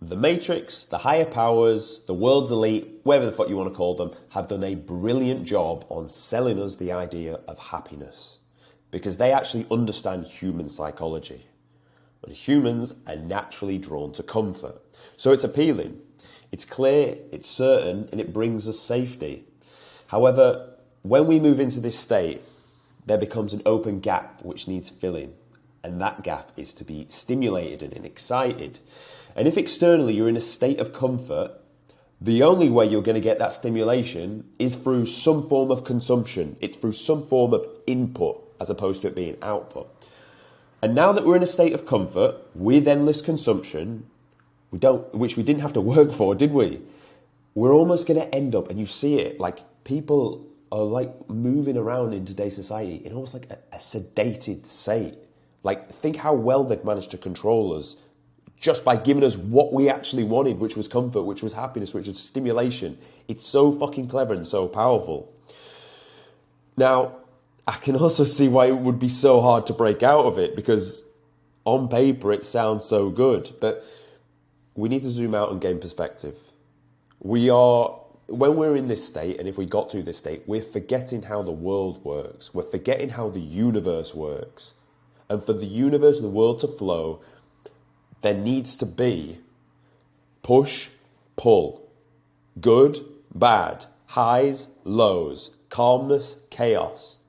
The Matrix, the higher powers, the world's elite, whatever the fuck you want to call them, have done a brilliant job on selling us the idea of happiness. Because they actually understand human psychology. And humans are naturally drawn to comfort. So it's appealing. It's clear, it's certain, and it brings us safety. However, when we move into this state, there becomes an open gap which needs filling. And that gap is to be stimulated and excited. And if externally you're in a state of comfort, the only way you're going to get that stimulation is through some form of consumption. It's through some form of input as opposed to it being output. And now that we're in a state of comfort with endless consumption, which we didn't have to work for, did we? We're almost going to end up, and you see it, like people are like moving around in today's society in almost like a sedated state. Like, think how well they've managed to control us just by giving us what we actually wanted, which was comfort, which was happiness, which was stimulation. It's so fucking clever and so powerful. Now, I can also see why it would be so hard to break out of it, because on paper it sounds so good, but we need to zoom out and gain perspective. When we're in this state, and if we got to this state, we're forgetting how the world works. We're forgetting how the universe works. And for the universe and the world to flow, there needs to be push, pull, good, bad, highs, lows, calmness, chaos.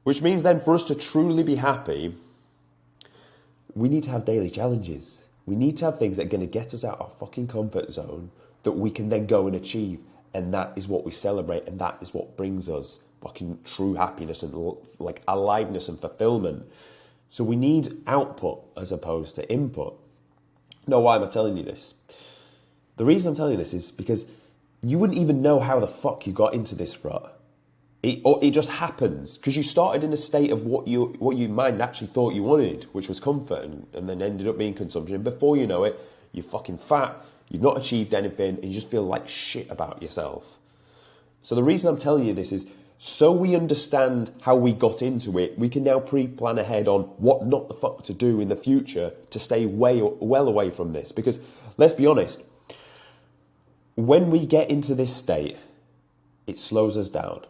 Which means then for us to truly be happy, we need to have daily challenges. We need to have things that are going to get us out of our fucking comfort zone that we can then go and achieve. And that is what we celebrate, and that is what brings us fucking true happiness and like aliveness and fulfillment. So we need output as opposed to input. Now, why am I telling you this? The reason I'm telling you this is because you wouldn't even know how the fuck you got into this rut. It just happens because you started in a state of what your mind actually thought you wanted, which was comfort, and then ended up being consumption. And before you know it, you're fucking fat, you've not achieved anything, and you just feel like shit about yourself. So the reason I'm telling you this is so we understand how we got into it, we can now pre-plan ahead on what not the fuck to do in the future to stay well away from this. Because let's be honest, when we get into this state, it slows us down.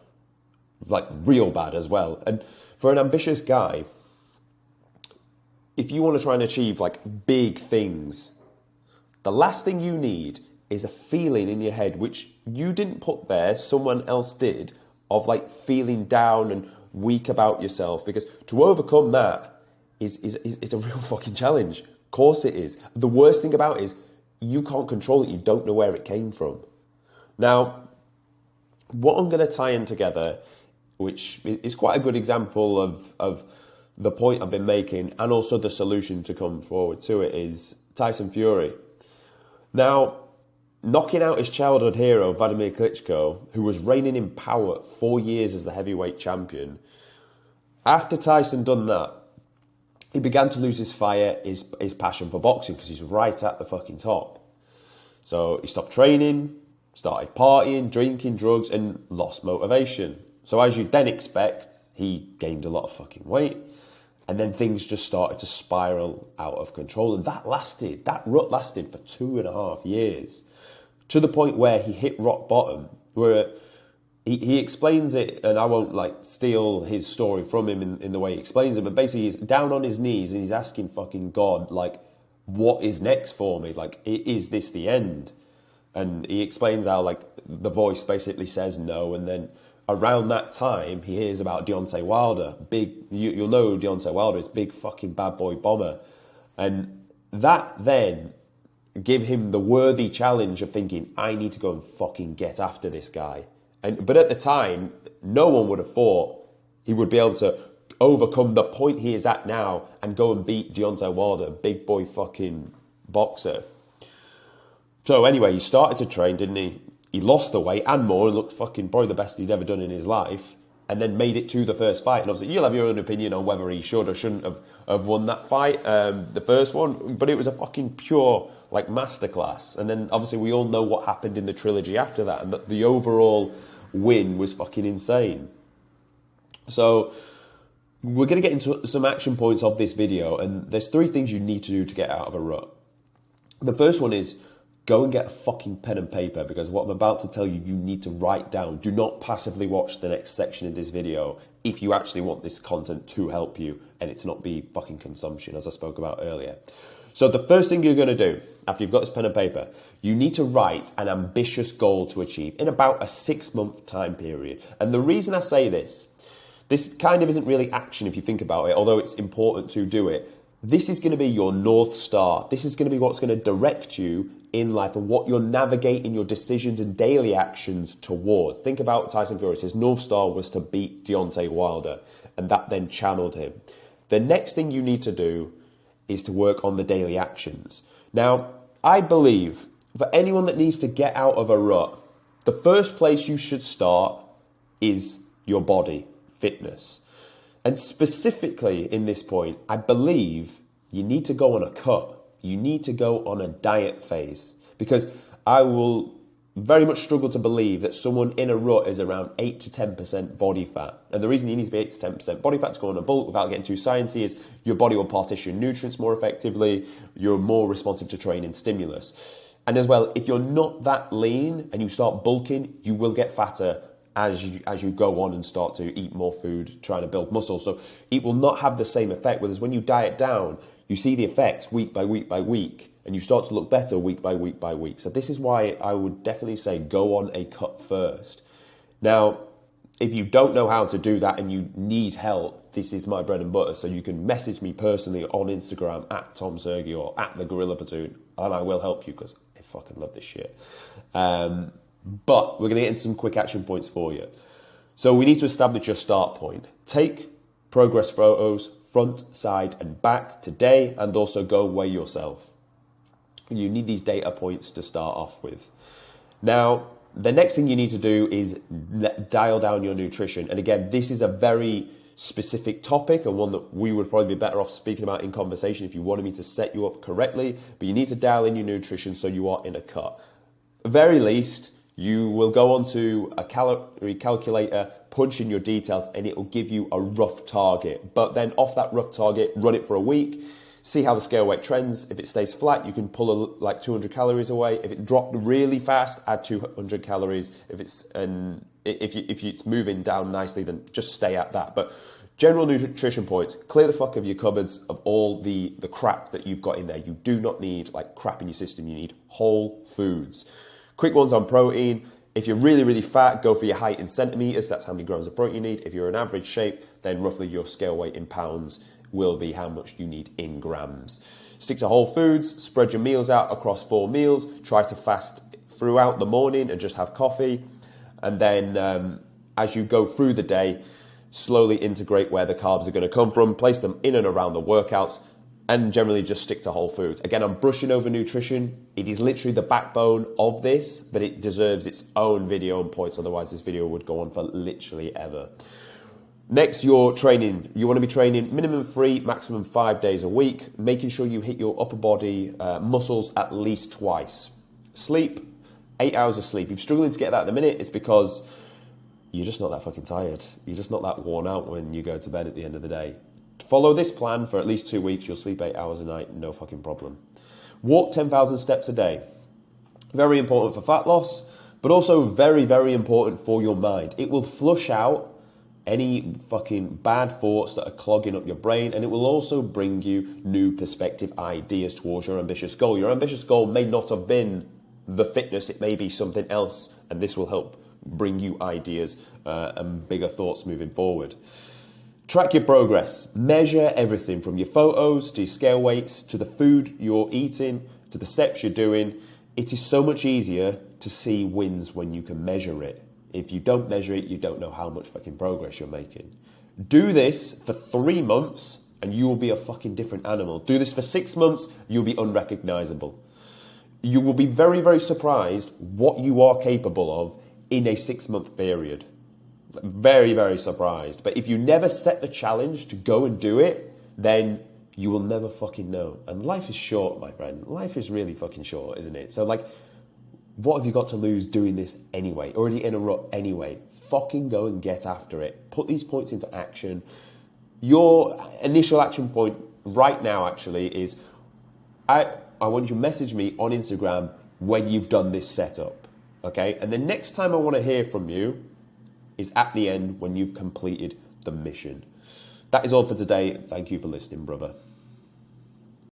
Like real bad as well. And for an ambitious guy, if you want to try and achieve like big things, the last thing you need is a feeling in your head, which you didn't put there, someone else did, of like feeling down and weak about yourself. Because to overcome that is a real fucking challenge. Of course it is. The worst thing about it is you can't control it. You don't know where it came from. Now, what I'm going to tie in together, which is quite a good example of the point I've been making and also the solution to come forward to it, is Tyson Fury. Now, knocking out his childhood hero, Vladimir Klitschko, who was reigning in power 4 years as the heavyweight champion, after Tyson done that, he began to lose his fire, his passion for boxing, because he's right at the fucking top. So he stopped training, started partying, drinking, drugs, and lost motivation. So as you'd then expect, he gained a lot of fucking weight. And then things just started to spiral out of control. And that rut lasted for 2.5 years. To the point where he hit rock bottom, where he explains it, and I won't like steal his story from him in the way he explains it, but basically he's down on his knees and he's asking fucking God, like, what is next for me? Like, is this the end? And he explains how, like, the voice basically says no, and then around that time, he hears about Deontay Wilder. You'll know who Deontay Wilder is, big fucking bad boy bomber. And that then give him the worthy challenge of thinking, I need to go and fucking get after this guy. But at the time, no one would have thought he would be able to overcome the point he is at now and go and beat Deontay Wilder, big boy fucking boxer. So anyway, he started to train, didn't he? He lost the weight and more and looked fucking probably the best he'd ever done in his life, and then made it to the first fight. And obviously, you'll have your own opinion on whether he should or shouldn't have won that fight, the first one. But it was a fucking pure like masterclass. And then obviously we all know what happened in the trilogy after that, and that the overall win was fucking insane. So we're going to get into some action points of this video, and there's 3 things you need to do to get out of a rut. The first one is go and get a fucking pen and paper, because what I'm about to tell you, you need to write down. Do not passively watch the next section of this video if you actually want this content to help you and it's not be fucking consumption, as I spoke about earlier. So the first thing you're going to do after you've got this pen and paper, you need to write an ambitious goal to achieve in about a 6-month time period. And the reason I say this kind of isn't really action if you think about it, although it's important to do it. This is going to be your North Star. This is going to be what's going to direct you in life and what you're navigating your decisions and daily actions towards. Think about Tyson Fury. His North Star was to beat Deontay Wilder, and that then channeled him. The next thing you need to do is to work on the daily actions. Now, I believe for anyone that needs to get out of a rut, the first place you should start is your body, fitness. And specifically in this point, I believe you need to go on a cut. You need to go on a diet phase, because I will very much struggle to believe that someone in a rut is around 8 to 10% body fat. And the reason you need to be 8 to 10% body fat to go on a bulk, without getting too sciencey, is your body will partition nutrients more effectively. You're more responsive to training stimulus. And as well, if you're not that lean and you start bulking, you will get fatter as you go on and start to eat more food, trying to build muscle. So it will not have the same effect. Whereas when you diet down, you see the effects week by week by week, and you start to look better week by week by week. So this is why I would definitely say go on a cut first. Now, if you don't know how to do that and you need help, this is my bread and butter. So you can message me personally on Instagram at Tom Sergi or at the Gorilla Platoon, and I will help you because I fucking love this shit. But we're going to get into some quick action points for you. So we need to establish your start point. Take progress photos, front, side, and back today, and also go weigh yourself. You need these data points to start off with. Now, the next thing you need to do is dial down your nutrition. And again, this is a very specific topic and one that we would probably be better off speaking about in conversation if you wanted me to set you up correctly. But you need to dial in your nutrition so you are in a cut. At the very least, you will go onto a calorie calculator, punch in your details, and it will give you a rough target. But then off that rough target, run it for a week, see how the scale weight trends. If it stays flat, you can pull like 200 calories away. If it dropped really fast, add 200 calories. If it's moving down nicely, then just stay at that. But general nutrition points, clear the fuck of your cupboards of all the crap that you've got in there. You do not need like crap in your system. You need whole foods. Quick ones on protein. If you're really, really fat, go for your height in centimeters. That's how many grams of protein you need. If you're in average shape, then roughly your scale weight in pounds will be how much you need in grams. Stick to whole foods. Spread your meals out across 4 meals. Try to fast throughout the morning and just have coffee. And then as you go through the day, slowly integrate where the carbs are going to come from. Place them in and around the workouts. And generally just stick to whole foods. Again, I'm brushing over nutrition. It is literally the backbone of this, but it deserves its own video and points. Otherwise, this video would go on for literally ever. Next, your training. You want to be training minimum 3, maximum 5 days a week, making sure you hit your upper body muscles at least twice. Sleep, 8 hours of sleep. If you're struggling to get that at the minute, it's because you're just not that fucking tired. You're just not that worn out when you go to bed at the end of the day. Follow this plan for at least 2 weeks. You'll sleep 8 hours a night, no fucking problem. Walk 10,000 steps a day. Very important for fat loss, but also very, very important for your mind. It will flush out any fucking bad thoughts that are clogging up your brain, and it will also bring you new perspective ideas towards your ambitious goal. Your ambitious goal may not have been the fitness, it may be something else, and this will help bring you ideas and bigger thoughts moving forward. Track your progress. Measure everything from your photos to your scale weights to the food you're eating to the steps you're doing. It is so much easier to see wins when you can measure it. If you don't measure it, you don't know how much fucking progress you're making. Do this for 3 months and you will be a fucking different animal. Do this for 6 months, you'll be unrecognizable. You will be very, very surprised what you are capable of in a 6-month period. Very, very surprised. But if you never set the challenge to go and do it, then you will never fucking know. And life is short, my friend. Life is really fucking short, isn't it? So like, what have you got to lose doing this anyway? Already in a rut anyway. Fucking go and get after it. Put these points into action. Your initial action point right now actually is, I want you to message me on Instagram when you've done this setup, okay? And the next time I want to hear from you is at the end when you've completed the mission. That is all for today. Thank you for listening, brother.